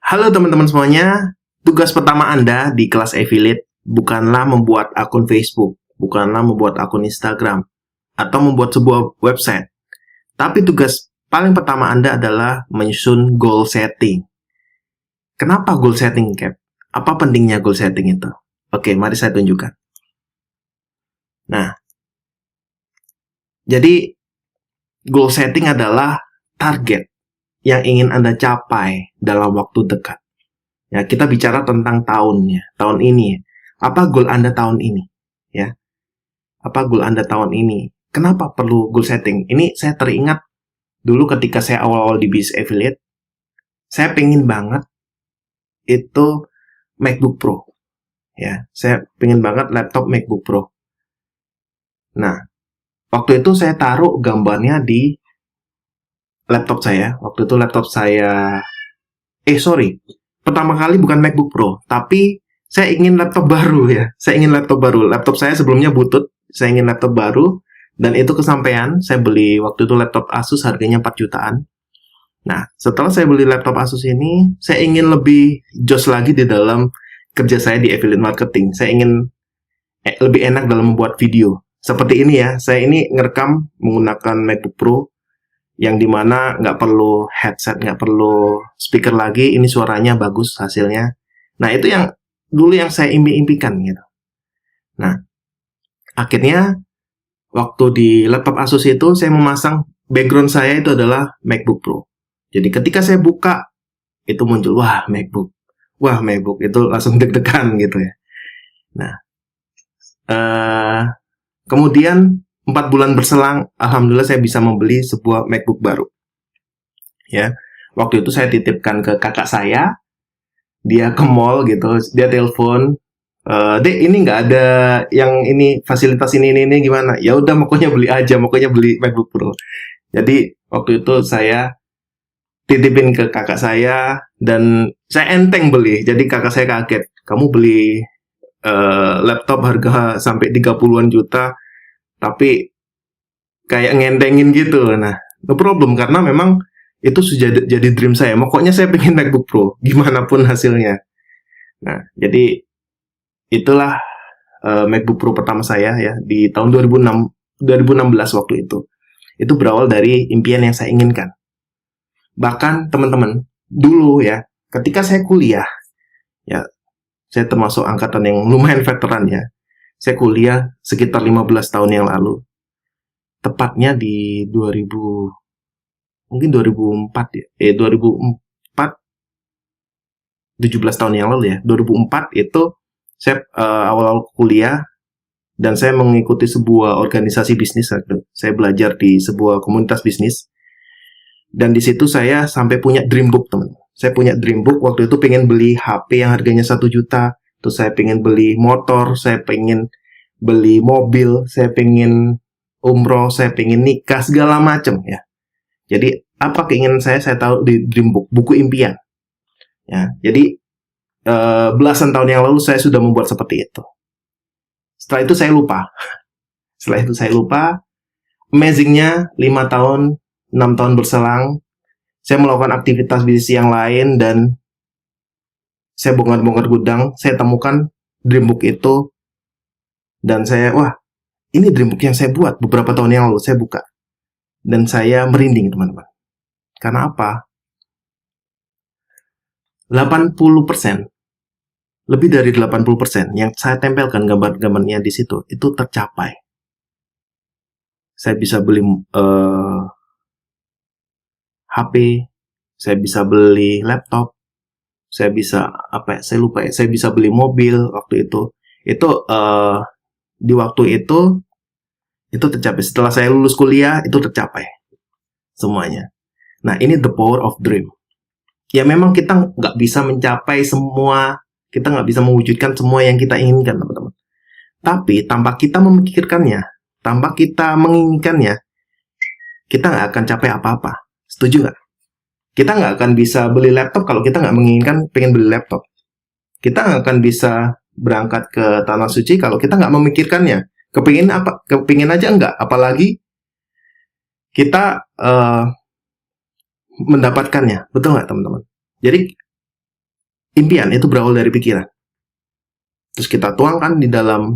Halo teman-teman semuanya, tugas pertama Anda di kelas affiliate bukanlah membuat akun Facebook, bukanlah membuat akun Instagram, atau membuat sebuah website. Tapi tugas paling pertama Anda adalah menyusun goal setting. Kenapa goal setting, Cap? Apa pentingnya goal setting itu? Oke, mari saya tunjukkan. Nah, jadi goal setting adalah target yang ingin Anda capai dalam waktu dekat. Ya, kita bicara tentang tahunnya, tahun ini. Apa goal Anda tahun ini? Ya, apa goal Anda tahun ini? Kenapa perlu goal setting? Ini saya teringat dulu ketika saya awal-awal di bisnis affiliate, saya pengen banget itu MacBook Pro. Ya, saya pengen banget laptop MacBook Pro. Nah, waktu itu saya taruh gambarnya di laptop saya. Waktu itu laptop saya, pertama kali bukan MacBook Pro, tapi saya ingin laptop baru ya. Saya ingin laptop baru. Laptop saya sebelumnya butut, saya ingin laptop baru, dan itu kesampaian. Saya beli waktu itu laptop Asus harganya 4 jutaan. Nah, setelah saya beli laptop Asus ini, saya ingin lebih jos lagi di dalam kerja saya di affiliate marketing. Saya ingin lebih enak dalam membuat video. Seperti ini ya, saya ini ngerekam menggunakan MacBook Pro, yang dimana nggak perlu headset, nggak perlu speaker lagi, ini suaranya bagus hasilnya. Nah, itu yang dulu yang saya impi-impikan gitu. Nah, akhirnya waktu di laptop Asus itu saya memasang background saya itu adalah MacBook Pro. Jadi ketika saya buka, itu muncul, wah MacBook, itu langsung deg-degan gitu ya. Nah, kemudian 4 bulan berselang, alhamdulillah saya bisa membeli sebuah MacBook baru. Ya, waktu itu saya titipkan ke kakak saya, dia ke mall gitu, dia telepon, Dek, ini nggak ada yang ini fasilitas ini gimana? Ya udah, pokoknya beli aja, pokoknya beli MacBook Pro. Jadi waktu itu saya titipin ke kakak saya dan saya enteng beli. Jadi kakak saya kaget, kamu beli laptop harga sampai 30-an juta, tapi kayak ngentengin gitu. Nah, no problem, karena memang itu sudah jadi dream saya. Pokoknya saya pengen MacBook Pro, gimana pun hasilnya. Nah, jadi itulah MacBook Pro pertama saya ya di tahun 2016 waktu itu. Itu berawal dari impian yang saya inginkan. Bahkan teman-teman, dulu ya, ketika saya kuliah, ya, saya termasuk angkatan yang lumayan veteran ya. Saya kuliah sekitar 15 tahun yang lalu. Tepatnya di 2000, mungkin 2004 ya. 2004, 17 tahun yang lalu ya. 2004 itu saya awal-awal kuliah dan saya mengikuti sebuah organisasi bisnis. Saya belajar di sebuah komunitas bisnis. Dan di situ saya sampai punya dreambook, teman. Saya punya dreambook waktu itu, pengen beli HP yang harganya 1 juta. Terus saya pengen beli motor, saya pengen beli mobil, saya pengen umroh, saya pengen nikah, segala macam ya. Jadi apa keinginan saya taruh di dreambook, buku impian. Ya, jadi belasan tahun yang lalu saya sudah membuat seperti itu. Setelah itu saya lupa. Amazingnya 5 tahun, 6 tahun berselang, saya melakukan aktivitas bisnis yang lain dan saya bongkar-bongkar gudang, saya temukan dreambook itu dan saya, wah, ini dreambook yang saya buat beberapa tahun yang lalu. Saya buka dan saya merinding, teman-teman. Karena apa? 80%, lebih dari 80% yang saya tempelkan gambar-gambarnya di situ, itu tercapai. Saya bisa beli HP, saya bisa beli laptop, saya bisa saya lupa ya, saya bisa beli mobil waktu itu. Itu di waktu itu tercapai. Setelah saya lulus kuliah, itu tercapai semuanya. Nah, ini the power of dream. Ya memang kita nggak bisa mencapai semua, kita nggak bisa mewujudkan semua yang kita inginkan, teman-teman. Tapi tanpa kita memikirkannya, tanpa kita menginginkannya, kita nggak akan capai apa-apa. Setuju nggak? Kita nggak akan bisa beli laptop kalau kita nggak menginginkan pengen beli laptop. Kita nggak akan bisa berangkat ke Tanah Suci kalau kita nggak memikirkannya. Kepingin apa? Kepingin aja nggak. Apalagi kita mendapatkannya. Betul nggak, teman-teman? Jadi impian itu berawal dari pikiran. Terus kita tuangkan di dalam,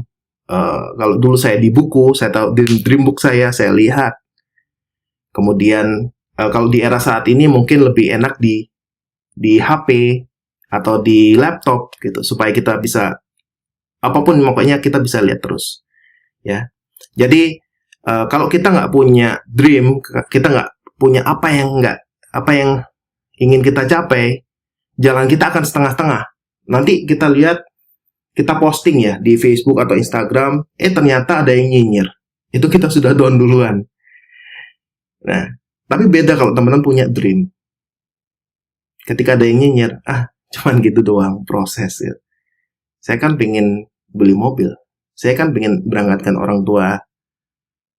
kalau dulu saya di buku, saya tahu di dream book saya lihat. Kemudian kalau di era saat ini mungkin lebih enak di HP atau di laptop gitu, supaya kita bisa apapun pokoknya kita bisa lihat terus, ya. Jadi kalau kita nggak punya dream, kita nggak punya apa yang ingin kita capai, jalan kita akan setengah-setengah. Nanti kita lihat, kita posting ya di Facebook atau Instagram, ternyata ada yang nyinyir. Itu kita sudah down duluan. Nah, tapi beda kalau teman-teman punya dream. Ketika ada yang nyinyir, cuman gitu doang proses ya. Saya kan pengen beli mobil. Saya kan pengen berangkatkan orang tua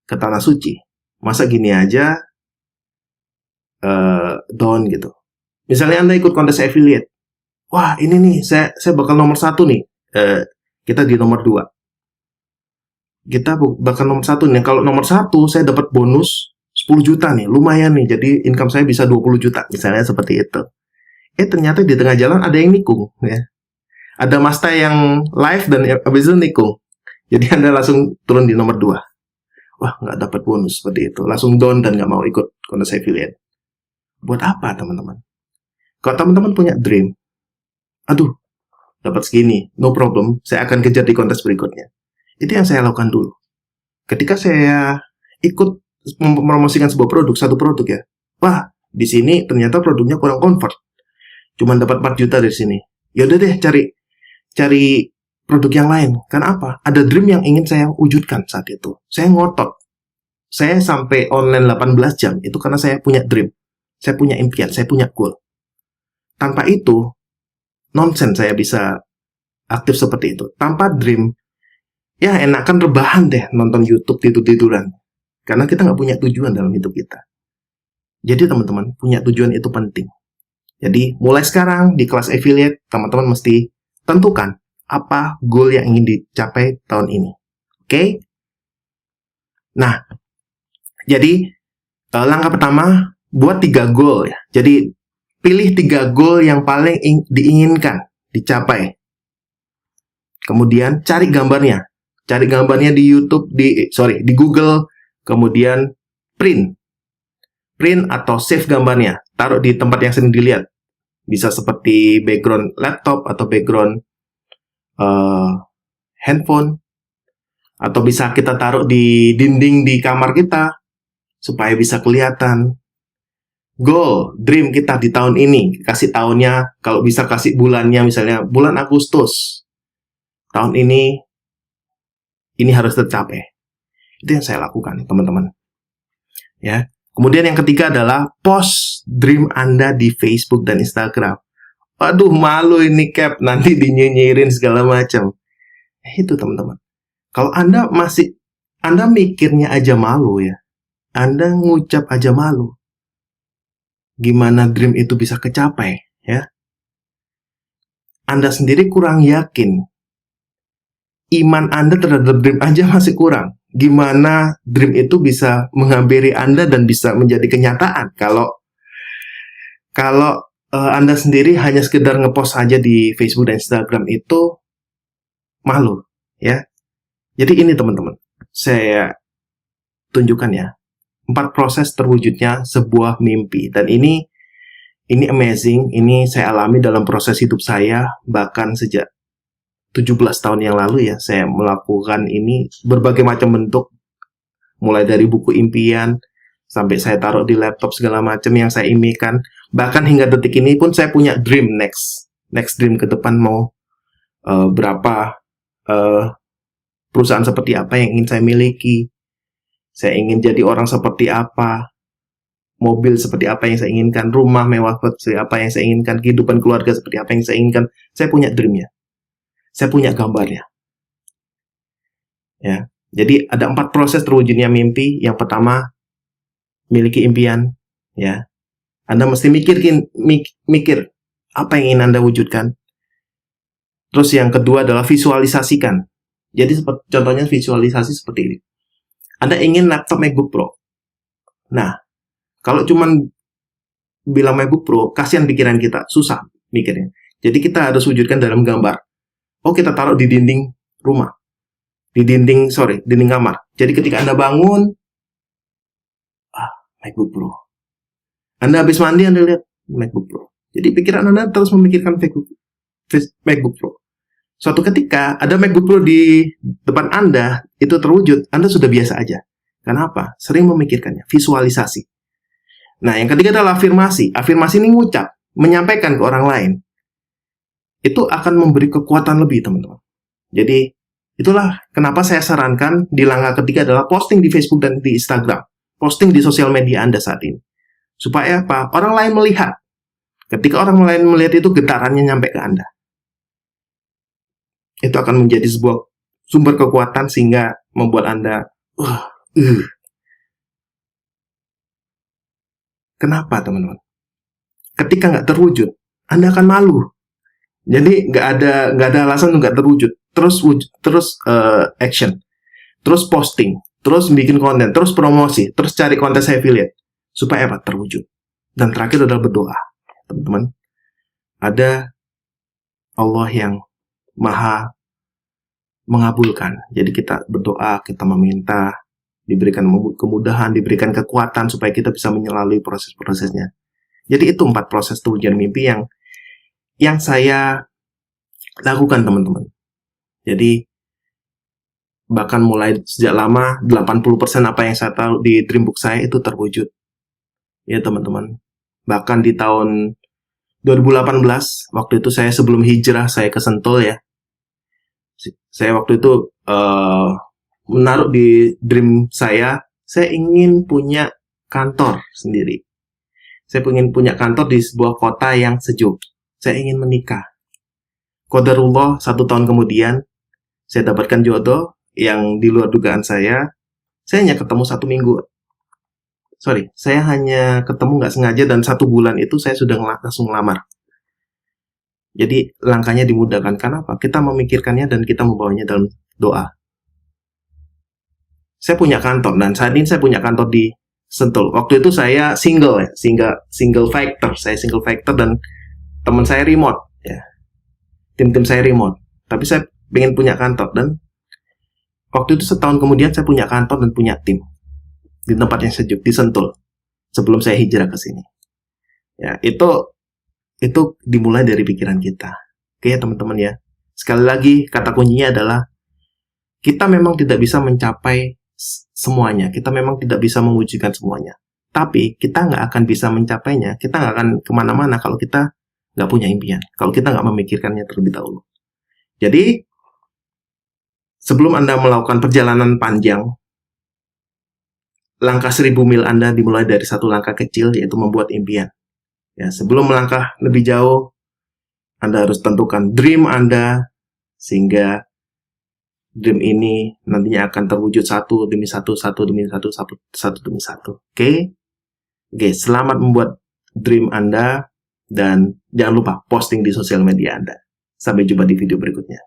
ke Tanah Suci. Masa gini aja down gitu. Misalnya Anda ikut kontes affiliate. Wah, ini nih, saya bakal nomor 1 nih. Kita di nomor 2. Kita bakal nomor 1 nih. Kalau nomor 1, saya dapat bonus 10 juta nih. Lumayan nih, jadi income saya bisa 20 juta. Misalnya seperti itu. Ternyata di tengah jalan ada yang nikung. Ya. Ada Masta yang live dan habis itu nikung. Jadi Anda langsung turun di nomor 2. Wah, nggak dapat bonus seperti itu. Langsung down dan nggak mau ikut kontes affiliate. Buat apa, teman-teman? Kalau teman-teman punya dream, dapat segini, no problem, saya akan kejar di kontes berikutnya. Itu yang saya lakukan dulu. Ketika saya ikut mempromosikan sebuah produk, satu produk ya, wah, di sini ternyata produknya kurang convert. Cuma dapat 4 juta dari sini. Ya udah deh, cari produk yang lain. Karena apa? Ada dream yang ingin saya wujudkan saat itu. Saya ngotot. Saya sampai online 18 jam, itu karena saya punya dream. Saya punya impian, saya punya goal. Tanpa itu, nonsense saya bisa aktif seperti itu. Tanpa dream, ya enakan rebahan deh nonton YouTube tidur-tiduran. Karena kita nggak punya tujuan dalam hidup kita. Jadi teman-teman, punya tujuan itu penting. Jadi mulai sekarang di kelas affiliate, teman-teman mesti tentukan apa goal yang ingin dicapai tahun ini. Oke? Nah, jadi langkah pertama, buat 3 goal ya. Jadi pilih 3 goal yang paling diinginkan dicapai. Kemudian cari gambarnya. Cari gambarnya di YouTube, di Google, kemudian print atau save gambarnya. Taruh di tempat yang sering dilihat. Bisa seperti background laptop atau background handphone. Atau bisa kita taruh di dinding di kamar kita supaya bisa kelihatan. Goal, dream kita di tahun ini. Kasih tahunnya, kalau bisa kasih bulannya, misalnya bulan Agustus. Tahun ini harus tercapai. Itu yang saya lakukan, teman-teman. Ya. Kemudian yang ketiga adalah post dream Anda di Facebook dan Instagram. Waduh, malu ini Cap, nanti dinyinyirin segala macam. Itu teman-teman. Kalau Anda mikirnya aja malu ya. Anda ngucap aja malu. Gimana dream itu bisa kecapai, ya? Anda sendiri kurang yakin. Iman Anda terhadap dream aja masih kurang. Gimana dream itu bisa menghampiri Anda dan bisa menjadi kenyataan kalau Anda sendiri hanya sekedar ngepost aja di Facebook dan Instagram, itu malu, ya. Jadi ini teman-teman, saya tunjukkan ya, 4 proses terwujudnya sebuah mimpi. Dan ini amazing, ini saya alami dalam proses hidup saya, bahkan sejak 17 tahun yang lalu ya, saya melakukan ini berbagai macam bentuk, mulai dari buku impian, sampai saya taruh di laptop segala macam yang saya impikan. Bahkan hingga detik ini pun saya punya dream next dream ke depan, mau berapa perusahaan seperti apa yang ingin saya miliki. Saya ingin jadi orang seperti apa, mobil seperti apa yang saya inginkan, rumah mewah seperti apa yang saya inginkan, kehidupan keluarga seperti apa yang saya inginkan. Saya punya dreamnya, saya punya gambarnya. Ya, jadi ada 4 proses terwujudnya mimpi. Yang pertama, miliki impian. Ya, Anda mesti mikir apa yang ingin Anda wujudkan. Terus yang kedua adalah visualisasikan. Jadi contohnya visualisasi seperti ini. Anda ingin laptop MacBook Pro. Nah, kalau cuman bilang MacBook Pro, kasihan pikiran kita, susah mikirnya. Jadi kita harus wujudkan dalam gambar. Oh, kita taruh di dinding rumah. Dinding kamar. Jadi ketika Anda bangun, MacBook Pro. Anda habis mandi, Anda lihat MacBook Pro. Jadi pikiran Anda terus memikirkan MacBook Pro. Suatu ketika ada MacBook Pro di depan Anda, itu terwujud, Anda sudah biasa aja. Kenapa? Sering memikirkannya, visualisasi. Nah, yang ketiga adalah afirmasi. Afirmasi ini ngucap, menyampaikan ke orang lain. Itu akan memberi kekuatan lebih, teman-teman. Jadi, itulah kenapa saya sarankan di langkah ketiga adalah posting di Facebook dan di Instagram. Posting di sosial media Anda saat ini. Supaya apa? Orang lain melihat. Ketika orang lain melihat itu, getarannya nyampe ke Anda. Itu akan menjadi sebuah sumber kekuatan sehingga membuat Anda Kenapa, teman-teman? Ketika nggak terwujud, Anda akan malu. Jadi nggak ada alasan untuk nggak terwujud. Terus action, terus posting, terus bikin konten, terus promosi, terus cari konten affiliate supaya apa? Terwujud. Dan terakhir adalah berdoa, teman-teman. Ada Allah yang maha mengabulkan. Jadi kita berdoa, kita meminta, diberikan kemudahan, diberikan kekuatan supaya kita bisa melalui proses-prosesnya. Jadi itu 4 proses terwujudnya mimpi yang saya lakukan, teman-teman. Jadi bahkan mulai sejak lama 80% apa yang saya tahu di Dreambook saya itu terwujud. Ya, teman-teman. Bahkan di tahun 2018, waktu itu saya sebelum hijrah saya ke Sentul ya. Saya waktu itu menaruh di dream saya ingin punya kantor sendiri. Saya ingin punya kantor di sebuah kota yang sejuk. Saya ingin menikah. Qadarullah 1 tahun kemudian, saya dapatkan jodoh yang di luar dugaan saya. Saya hanya ketemu 1 minggu. Saya hanya ketemu nggak sengaja dan 1 bulan itu saya sudah langsung ngelamar. Jadi langkahnya dimudahkan. Kenapa? Kita memikirkannya dan kita membawanya dalam doa. Saya punya kantor dan saat ini saya punya kantor di Sentul. Waktu itu saya single factor. Saya single factor dan teman saya remote ya. Tim saya remote. Tapi saya pengen punya kantor dan waktu itu setahun kemudian saya punya kantor dan punya tim di tempat yang sejuk di Sentul sebelum saya hijrah ke sini. Ya, itu dimulai dari pikiran kita. Oke, teman-teman ya. Sekali lagi kata kuncinya adalah kita memang tidak bisa mencapai semuanya. Kita memang tidak bisa mewujudkan semuanya. Tapi kita nggak akan bisa mencapainya. Kita nggak akan kemana-mana kalau kita nggak punya impian. Kalau kita nggak memikirkannya terlebih dahulu. Jadi, sebelum Anda melakukan perjalanan panjang, langkah 1000 mil Anda dimulai dari 1 langkah kecil, yaitu membuat impian. Ya, sebelum melangkah lebih jauh, Anda harus tentukan dream Anda, sehingga dream ini nantinya akan terwujud satu demi satu demi satu. Oke, selamat membuat dream Anda dan jangan lupa posting di sosial media Anda. Sampai jumpa di video berikutnya.